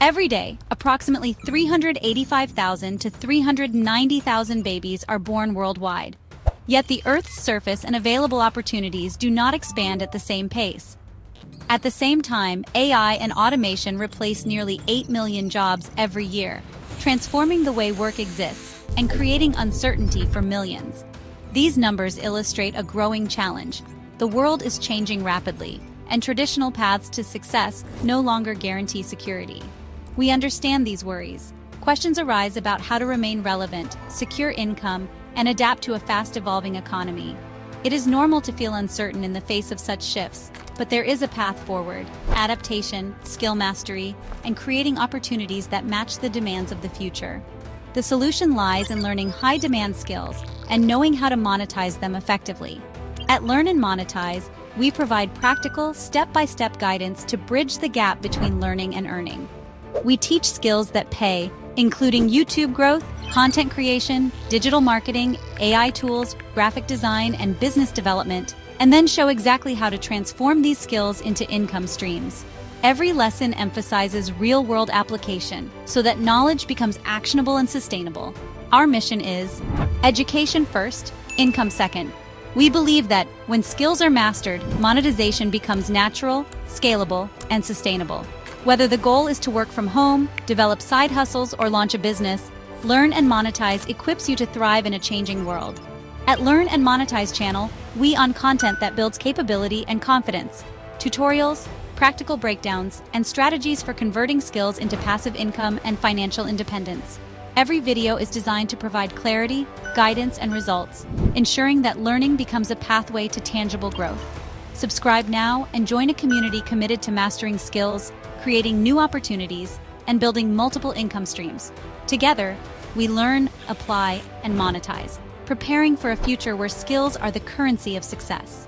Every day, approximately 385,000 to 390,000 babies are born worldwide. Yet the Earth's surface and available opportunities do not expand at the same pace. At the same time, AI and automation replace nearly 8 million jobs every year, transforming the way work exists and creating uncertainty for millions. These numbers illustrate a growing challenge. The world is changing rapidly, and traditional paths to success no longer guarantee security. We understand these worries. Questions arise about how to remain relevant, secure income, and adapt to a fast-evolving economy. It is normal to feel uncertain in the face of such shifts, but there is a path forward: adaptation, skill mastery, and creating opportunities that match the demands of the future. The solution lies in learning high-demand skills and knowing how to monetize them effectively. At Learn and Monetize, we provide practical, step-by-step guidance to bridge the gap between learning and earning. We teach skills that pay, including YouTube growth, content creation, digital marketing, AI tools, graphic design, and business development, and then show exactly how to transform these skills into income streams. Every lesson emphasizes real-world application so that knowledge becomes actionable and sustainable. Our mission is education first, income second. We believe that when skills are mastered, monetization becomes natural, scalable, and sustainable. Whether the goal is to work from home, develop side hustles, or launch a business, Learn and Monetize equips you to thrive in a changing world. At Learn and Monetize channel, we on content that builds capability and confidence, tutorials, practical breakdowns, and strategies for converting skills into passive income and financial independence. Every video is designed to provide clarity, guidance, and results, ensuring that learning becomes a pathway to tangible growth. Subscribe now and join a community committed to mastering skills, creating new opportunities, and building multiple income streams. Together, we learn, apply, and monetize, preparing for a future where skills are the currency of success.